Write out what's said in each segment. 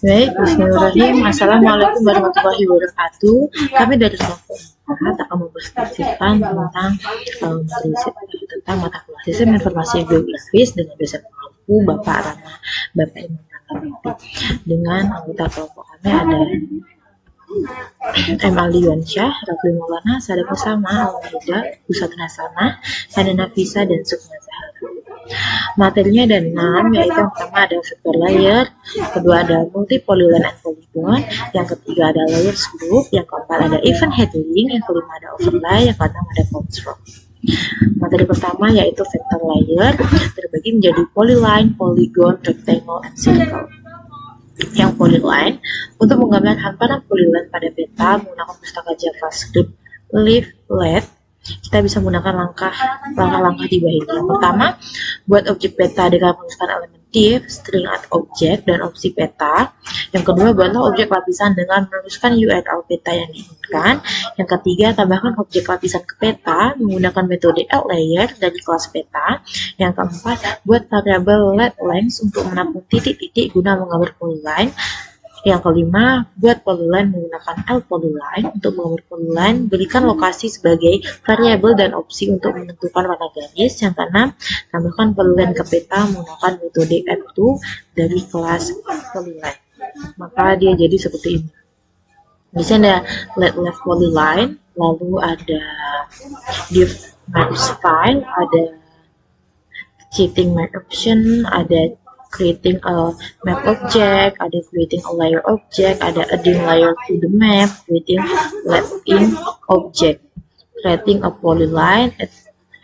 Baik, bismillahirrahmanirrahim. Assalamualaikum warahmatullahi wabarakatuh. Kami dari kelompok 4 akan mempresentasikan tentang mata kuliah Sistem Informasi Geografis dengan dosen pengampu Bapak Rama, Bapak Imam Rama. Dengan anggota kelompok kami ada M. Aldiwansyah, Rafli Maulana, Sada Bersama, Al-Maida, Pusat Hasana, Hana Nafisa, dan Sukma Zahara. Materinya ada 6, yaitu yang pertama ada vector layer, kedua ada multi-polyline and polygon, yang ketiga ada layers group, yang keempat ada event handling, yang kelima ada overlay, yang keenam ada construct. Materi pertama yaitu vector layer, terbagi menjadi polyline, polygon, rectangle, and circle. Yang polyline, untuk menggambar hamparan polyline pada peta menggunakan pustaka JavaScript Leaflet, kita bisa menggunakan langkah-langkah di bawah ini. Yang pertama, buat objek peta dengan menuliskan elemen div, string atau objek, dan opsi peta. Yang kedua, buatlah objek lapisan dengan menuliskan URL peta yang diinginkan. Yang ketiga, tambahkan objek lapisan ke peta menggunakan metode layer dari kelas peta. Yang keempat, buat variabel let length untuk menampung titik-titik guna menggambar polyline. Yang kelima, buat polyline menggunakan L-polyline. Untuk menggambar polyline, berikan lokasi sebagai variabel dan opsi untuk menentukan warna garis. Yang keenam, tambahkan polyline ke peta menggunakan metode add2 dari kelas polyline. Maka dia jadi seperti ini. Di sini ada let left polyline, lalu ada div maps file, ada cheating map option, ada creating a map object, ada creating a layer object, ada adding layer to the map, creating lapping object, creating a polyline, add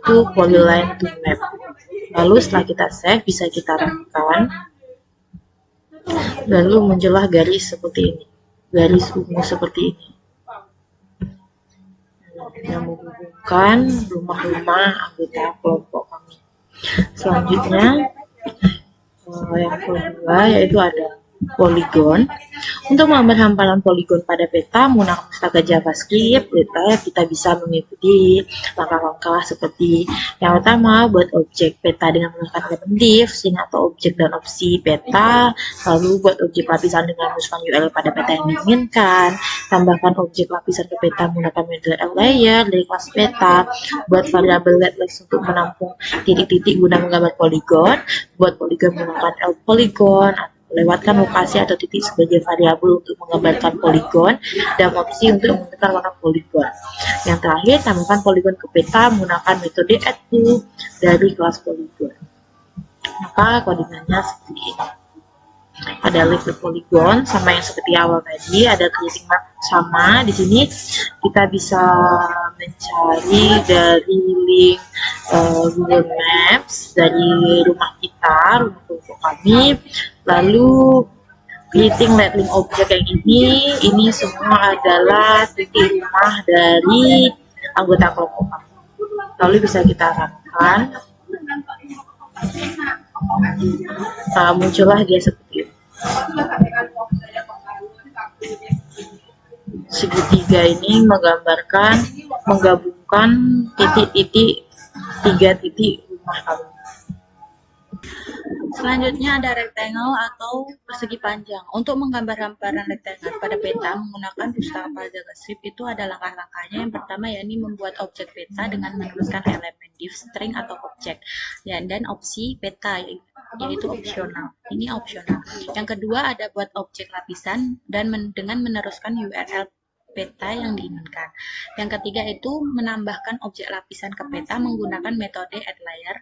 to polyline to map. Lalu setelah kita save, bisa kita runkan, lalu muncullah garis seperti ini, garis ungu seperti ini, yang menghubungkan rumah-rumah anggota kelompok kami. Selanjutnya, yang kedua yaitu ada polygon. Untuk menggambar hamparan polygon pada peta menggunakan pustaka JavaScript, kita bisa mengikuti langkah-langkah seperti yang pertama, buat objek peta dengan menggunakan elemen div, string atau objek dan opsi peta. Lalu buat objek lapisan dengan menuliskan URL pada peta yang diinginkan. Tambahkan objek lapisan ke peta menggunakan metode layer dari kelas peta. Buat variabel let length untuk menampung titik-titik guna menggambar polygon. Buat polygon menggunakan L-polygon, lewatkan lokasi atau titik sebagai variabel untuk menggambarkan polygon, dan opsi untuk menentukan warna polygon. Yang terakhir, tambahkan polygon ke peta menggunakan metode add2 dari kelas polygon. Maka kodingannya seperti ini. Ada link ke polygon sama yang seperti awal tadi, ada creating map sama. Di sini kita bisa mencari dari link Google Maps dari rumah kita, rumah kelompok kami. Lalu creating link object yang ini semua adalah titik rumah dari anggota kelompok kami. Lalu bisa kita runkan. Muncullah dia seperti ini. Segitiga ini menggabungkan titik-titik, 3 titik rumah kami. Selanjutnya ada rectangle atau persegi panjang. Untuk menggambar hamparan rectangle pada peta menggunakan pustaka JavaScript itu ada langkah-langkahnya. Yang pertama yakni membuat objek peta dengan menuliskan elemen div, string atau objek, dan opsi peta yaitu opsional. Ini opsional. Yang kedua ada buat objek lapisan dan dengan meneruskan URL peta yang diinginkan. Yang ketiga itu menambahkan objek lapisan ke peta menggunakan metode add layer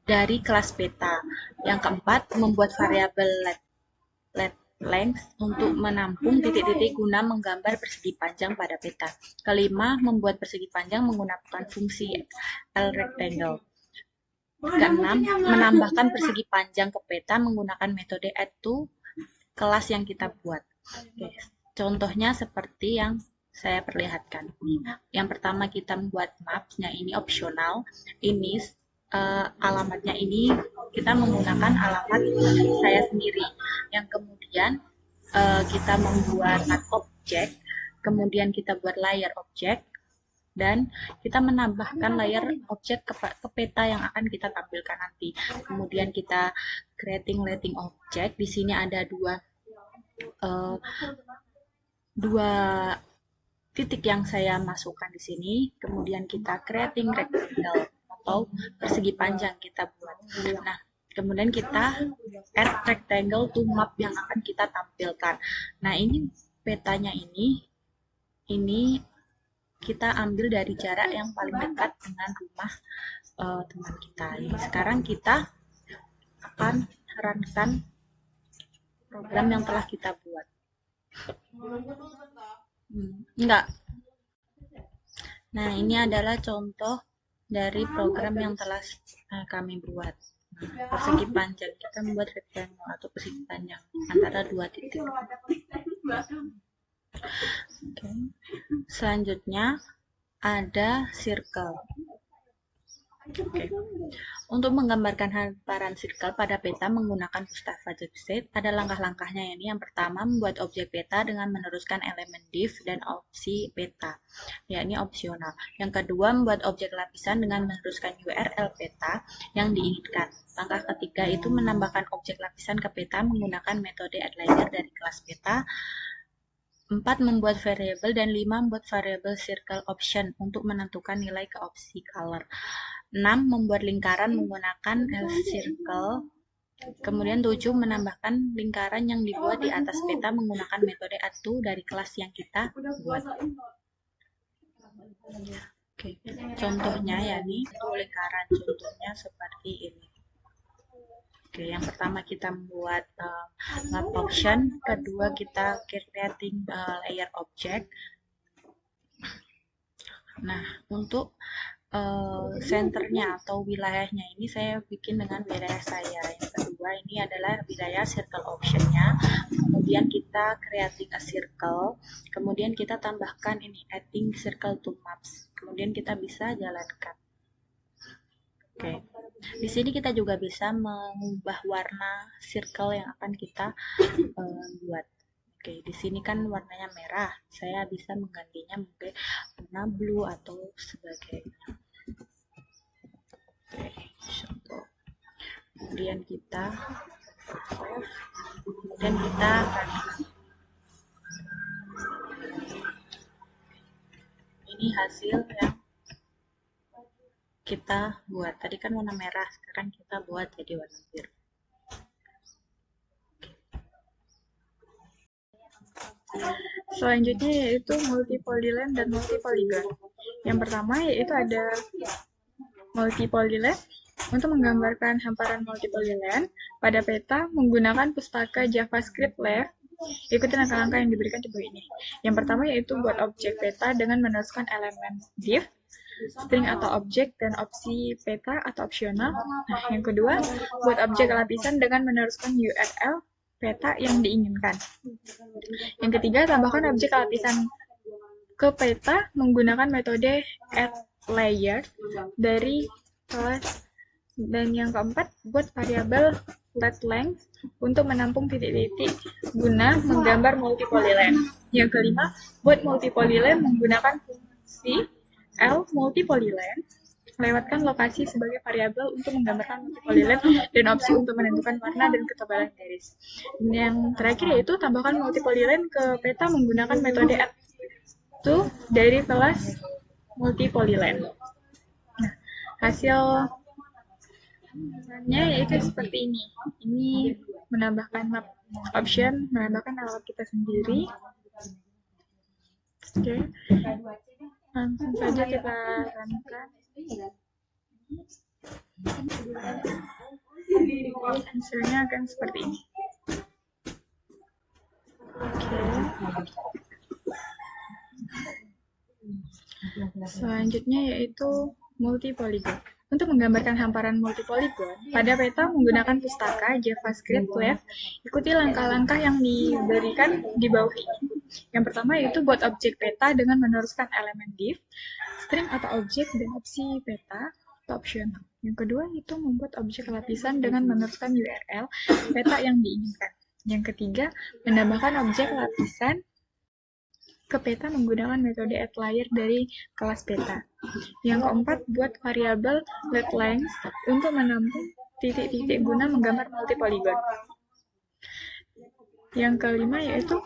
dari kelas peta. Yang keempat, membuat variabel let length untuk menampung titik-titik guna menggambar persegi panjang pada peta. Kelima, membuat persegi panjang menggunakan fungsi L-rectangle. Keenam, menambahkan persegi panjang ke peta menggunakan metode add to kelas yang kita buat. Oke. Contohnya seperti yang saya perlihatkan. Yang pertama kita membuat mapnya, ini opsional. Ini alamatnya ini kita menggunakan alamat saya sendiri. Yang kemudian kita membuat objek, kemudian kita buat layer objek, dan kita menambahkan layer objek ke peta yang akan kita tampilkan nanti. Kemudian kita creating object. Di sini ada dua eh, dua titik yang saya masukkan di sini, kemudian kita creating rectangle atau persegi panjang kita buat. Nah, kemudian kita add rectangle to map yang akan kita tampilkan. Nah, ini petanya ini kita ambil dari jarak yang paling dekat dengan rumah teman kita. Sekarang kita akan runkan program yang telah kita buat. Enggak. Nah, ini adalah contoh dari program yang telah kami buat. Nah, persegi panjang, kita membuat rectangle atau persegi panjang antara dua titik. Oke. Selanjutnya ada circle. Oke. Untuk menggambarkan hamparan circle pada peta menggunakan Pustaka JavaScript, ada langkah-langkahnya ini. Yang pertama, membuat objek peta dengan meneruskan elemen div dan opsi peta, yakni opsional. Yang kedua, membuat objek lapisan dengan meneruskan URL peta yang diinginkan. Langkah ketiga itu menambahkan objek lapisan ke peta menggunakan metode addLayer dari kelas peta. 4. Membuat variabel, dan 5. Membuat variabel circle option untuk menentukan nilai ke opsi color. 6. Membuat lingkaran menggunakan circle. Kemudian 7. Menambahkan lingkaran yang dibuat di atas peta menggunakan metode add_to dari kelas yang kita buat. Oke. Contohnya ya nih, untuk lingkaran contohnya seperti ini. Oke, yang pertama kita membuat map option, kedua kita creating layer object. Nah, untuk senternya atau wilayahnya ini saya bikin dengan wilayah saya. Yang kedua ini adalah wilayah circle optionnya. Kemudian kita creating a circle. Kemudian kita tambahkan ini adding circle to maps. Kemudian kita bisa jalankan. Oke. Di sini kita juga bisa mengubah warna circle yang akan kita buat. Oke, di sini kan warnanya merah. Saya bisa menggantinya mungkin warna blue atau sebagainya. Oke, contoh. Kemudian kita ini hasil yang kita buat. Tadi kan warna merah, sekarang kita buat jadi warna biru. Selanjutnya yaitu multi-polyline dan multi-polygon. Yang pertama yaitu ada multi-polyline. Untuk menggambarkan hamparan multi-polyline pada peta menggunakan Pustaka JavaScript Lab, ikuti langkah-langkah yang diberikan di bawah ini. Yang pertama yaitu buat objek peta dengan meneruskan elemen div, string atau objek, dan opsi peta atau opsional. Nah, yang kedua, buat objek lapisan dengan meneruskan URL peta yang diinginkan. Yang ketiga, tambahkan objek lapisan ke peta menggunakan metode addLayer dari kelas. Dan yang keempat, buat variabel letLength untuk menampung titik-titik guna menggambar multi-polyline. Yang kelima, buat multi-polyline menggunakan fungsi L multi-polyline. Lewatkan lokasi sebagai variabel untuk menggambarkan multi-polyline dan opsi untuk menentukan warna dan ketebalan garis. Yang terakhir yaitu tambahkan multi-polyline ke peta menggunakan metode add_to dari kelas multi-polyline. Nah, hasilnya yaitu seperti ini. Ini menambahkan map option, menambahkan alat kita sendiri. Oke. Langsung saja kita runkan. Hasilnya akan seperti ini. Oke. Selanjutnya yaitu multi-polygon. Untuk menggambarkan hamparan multi-polygon pada peta menggunakan Pustaka JavaScript Lab, ikuti langkah-langkah yang diberikan di bawah ini. Yang pertama yaitu buat objek peta dengan meneruskan elemen div, string atau objek, dan opsi peta atau opsional. Yang kedua itu membuat objek lapisan dengan meneruskan URL peta yang diinginkan. Yang ketiga, menambahkan objek lapisan ke peta menggunakan metode addLayer dari kelas peta. Yang keempat, buat variabel letLength untuk menampung titik-titik guna menggambar multi-polygon. Yang kelima yaitu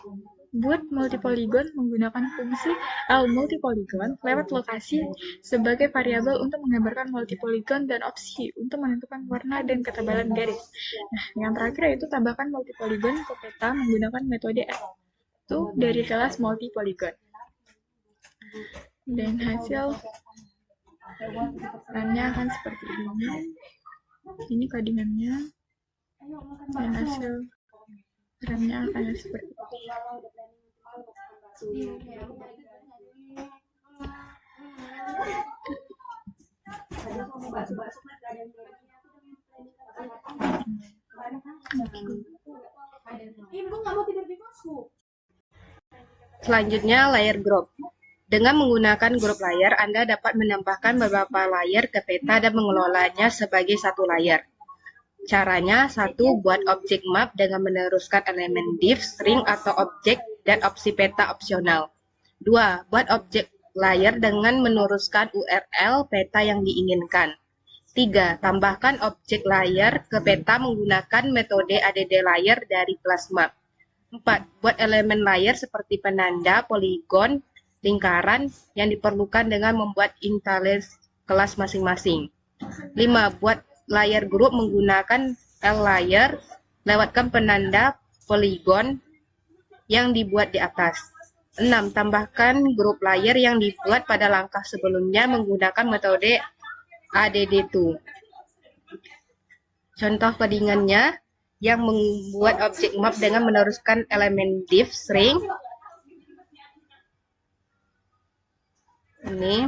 buat multipoligon menggunakan fungsi L-multipoligon lewat lokasi sebagai variabel untuk menggambarkan multipoligon dan opsi untuk menentukan warna dan ketebalan garis. Nah, yang terakhir yaitu tambahkan multipoligon ke peta menggunakan metode S2 dari kelas multipoligon. Dan hasil runnya akan seperti ini. Ini codingannya. Dan hasil runnya akan seperti ini. Selanjutnya, layer group. Dengan menggunakan grup layer, Anda dapat menambahkan beberapa layer ke peta dan mengelolanya sebagai satu layer. Caranya, 1. Buat objek map dengan meneruskan elemen div, string, atau objek dan opsi peta opsional. 2. Buat objek layer dengan meneruskan URL peta yang diinginkan. 3. Tambahkan objek layer ke peta menggunakan metode add layer dari kelas map. 4. Buat elemen layer seperti penanda, poligon, lingkaran yang diperlukan dengan membuat instansi kelas masing-masing. 5. Buat layer group menggunakan L-layer, lewatkan penanda poligon yang dibuat di atas. 6. Tambahkan grup layer yang dibuat pada langkah sebelumnya menggunakan metode add2. Contoh codingannya yang membuat objek map dengan meneruskan elemen div, string. Ini.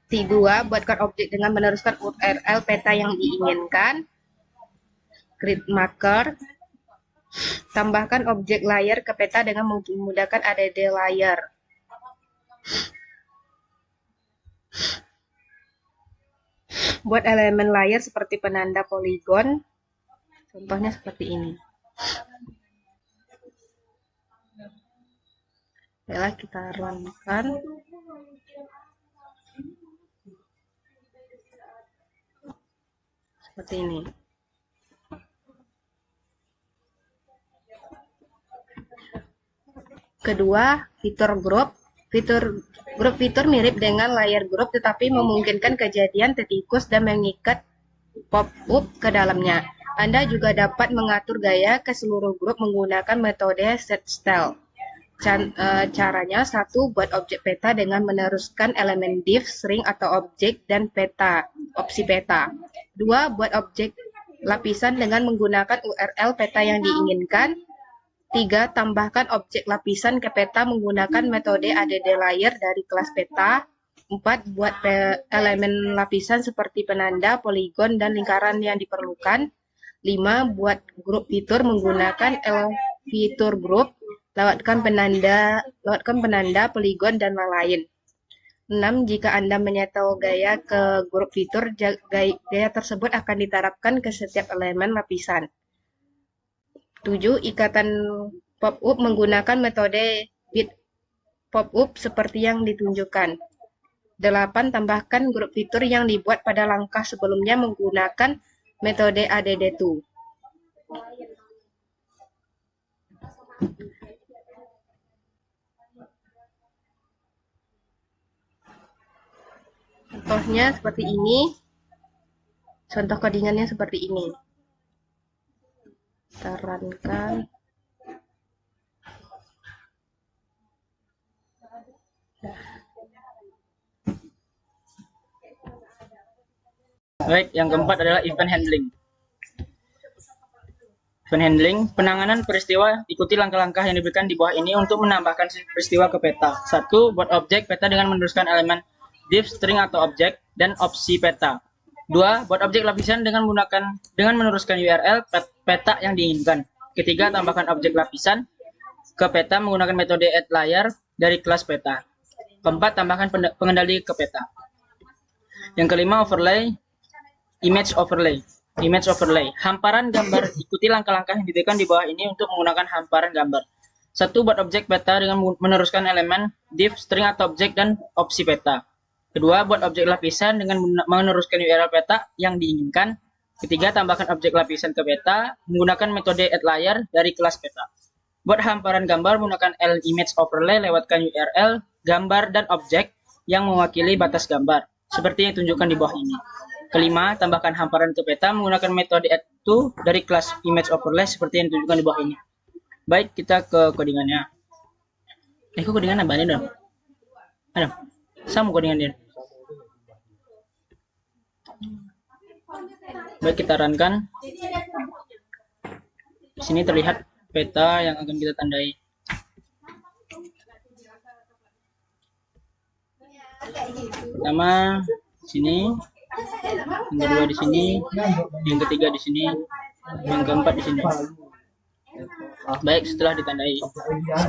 2. Buatkan objek dengan meneruskan URL peta yang diinginkan. Grid marker. Tambahkan objek layer ke peta dengan menggunakan add layer. Buat elemen layer seperti penanda poligon. Contohnya seperti ini. Baiklah, kita runkan. Seperti ini. Kedua, fitur group. Fitur mirip dengan layer group tetapi memungkinkan kejadian tertikus dan mengikat pop-up ke dalamnya. Anda juga dapat mengatur gaya ke seluruh grup menggunakan metode set style. Caranya, 1. Buat objek peta dengan meneruskan elemen div, string, atau objek dan peta, opsi peta. 2. Buat objek lapisan dengan menggunakan URL peta yang diinginkan. 3. Tambahkan objek lapisan ke peta menggunakan metode add layer dari kelas peta. 4. Buat elemen lapisan seperti penanda, poligon, dan lingkaran yang diperlukan. 5. Buat grup fitur menggunakan fitur group. Lewatkan penanda, poligon, dan lain-lain. 6. Jika Anda menyetel gaya ke grup fitur, gaya tersebut akan diterapkan ke setiap elemen lapisan. 7. Ikatan pop-up menggunakan metode bit pop-up seperti yang ditunjukkan. 8. Tambahkan grup fitur yang dibuat pada langkah sebelumnya menggunakan metode add2. Contohnya seperti ini. Contoh codingannya seperti ini. Kita runkan. Baik, yang keempat adalah event handling. Event handling, penanganan peristiwa, ikuti langkah-langkah yang diberikan di bawah ini untuk menambahkan peristiwa ke peta. 1. Buat objek peta dengan meneruskan elemen div, string, atau objek, dan opsi peta. 2. Buat objek lapisan dengan meneruskan URL peta yang diinginkan. Ketiga, tambahkan objek lapisan ke peta menggunakan metode add layer dari kelas peta. Keempat, tambahkan pengendali ke peta. Yang kelima, overlay, image overlay. Hamparan gambar, ikuti langkah-langkah yang diberikan di bawah ini untuk menggunakan hamparan gambar. 1. Buat objek peta dengan meneruskan elemen div, string, atau objek, dan opsi peta. 2. Buat objek lapisan dengan meneruskan URL peta yang diinginkan. Ketiga, tambahkan objek lapisan ke peta menggunakan metode add layer dari kelas peta. Buat hamparan gambar menggunakan Image Overlay, lewatkan URL, gambar, dan objek yang mewakili batas gambar, seperti yang ditunjukkan di bawah ini. Kelima, tambahkan hamparan ke peta menggunakan metode add to dari kelas Image Overlay, seperti yang ditunjukkan di bawah ini. Baik, kita ke codingannya. Kok codingan apa ini dong? Ada, sama codingan dia. Baik, kita runkan. Di sini terlihat peta yang akan kita tandai. Pertama di sini, yang kedua di sini, yang ketiga di sini, yang keempat di sini. Baik, setelah ditandai.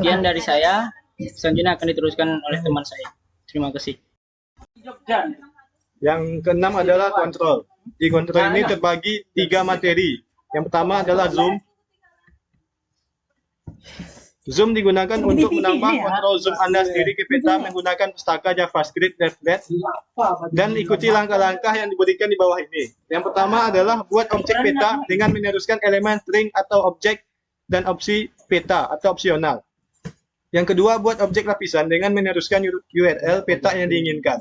Sekian dari saya. Selanjutnya akan diteruskan oleh teman saya. Terima kasih. Yang keenam adalah kontrol. Di kontrol ini terbagi 3 materi. Yang pertama adalah zoom. Zoom digunakan untuk menambah kontrol zoom Anda sendiri ke peta menggunakan pustaka JavaScript Leaflet dan ikuti langkah-langkah yang diberikan di bawah ini. Yang pertama adalah buat objek peta dengan meneruskan elemen string atau objek dan opsi peta atau opsional. Yang kedua, buat objek lapisan dengan meneruskan URL peta yang diinginkan.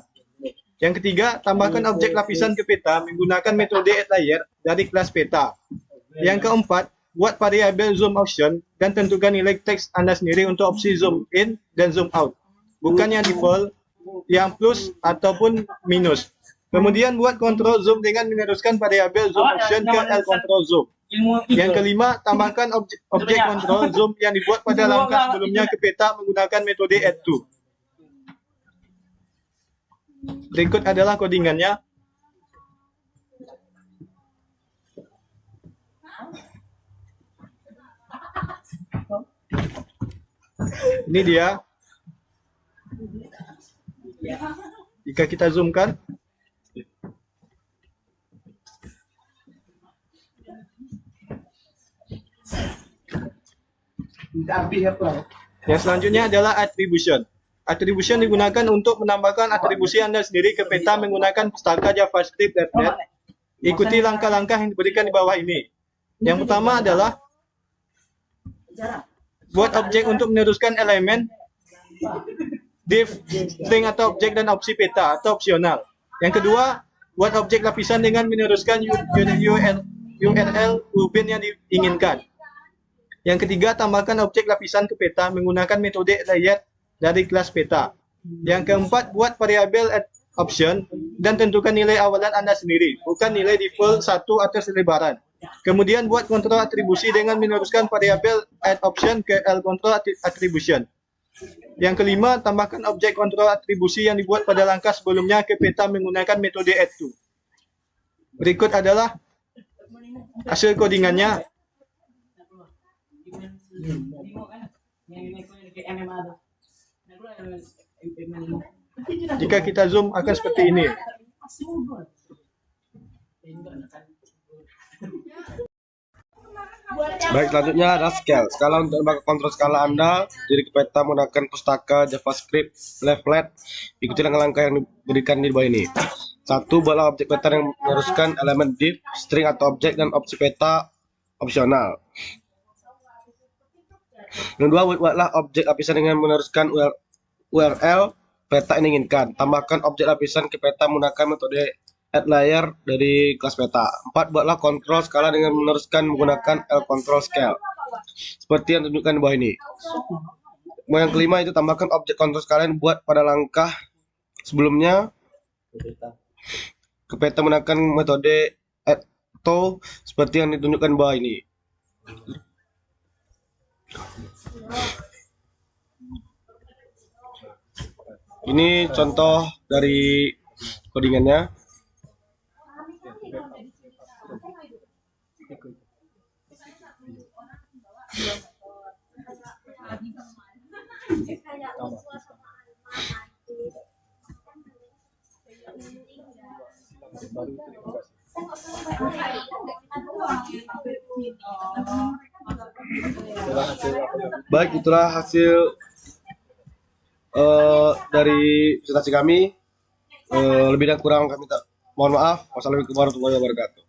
Yang ketiga, tambahkan objek lapisan ke peta menggunakan metode add layer dari kelas peta. Yang keempat, buat variabel zoom option dan tentukan nilai teks Anda sendiri untuk opsi zoom in dan zoom out. Bukan yang default, yang plus ataupun minus. Kemudian buat kontrol zoom dengan meneruskan variabel zoom option ke L control zoom. Yang kelima, tambahkan objek kontrol zoom yang dibuat pada langkah sebelumnya ke peta menggunakan metode add to. Berikut adalah codingannya. Ini dia. Jika kita zoomkan, yang selanjutnya adalah attribution. Attribution digunakan untuk menambahkan atribusi Anda sendiri ke peta menggunakan pustaka JavaScript Leaflet. Ikuti langkah-langkah yang diberikan di bawah ini. Yang pertama adalah buat objek untuk meneruskan elemen div, string atau objek dan opsi peta atau opsional. Yang kedua, buat objek lapisan dengan meneruskan URL ubin yang diinginkan. Yang ketiga, tambahkan objek lapisan ke peta menggunakan metode layer dari kelas peta. Yang keempat, buat variabel add option dan tentukan nilai awalan Anda sendiri, bukan nilai default 1 atau selebaran. Kemudian buat kontrol atribusi dengan meneruskan variabel add option ke L control attribution. Yang kelima, tambahkan objek kontrol atribusi yang dibuat pada langkah sebelumnya ke peta menggunakan metode add to. Berikut adalah hasil codingannya. Jika kita zoom akan seperti ini. Baik, selanjutnya adalah scale. Skala untuk kontrol skala Anda diri ke peta menggunakan pustaka JavaScript Leaflet. Ikuti langkah-langkah yang diberikan di bawah ini. 1. Buatlah objek peta yang meneruskan elemen div, string atau objek dan opsi peta opsional. Yang kedua, buatlah objek lapisan dengan meneruskan URL peta yang diinginkan. Tambahkan objek lapisan ke peta menggunakan metode add layer dari kelas peta. 4. Buatlah kontrol skala dengan meneruskan menggunakan L control scale, seperti yang ditunjukkan di bawah ini. Yang kelima itu tambahkan objek kontrol skala yang dibuat pada langkah sebelumnya ke peta menggunakan metode add to, seperti yang ditunjukkan di bawah ini. Ini contoh dari codingannya. Baik, itulah hasil dari presentasi kami. Lebih dan kurang kami mohon maaf. Wassalamualaikum warahmatullahi wabarakatuh.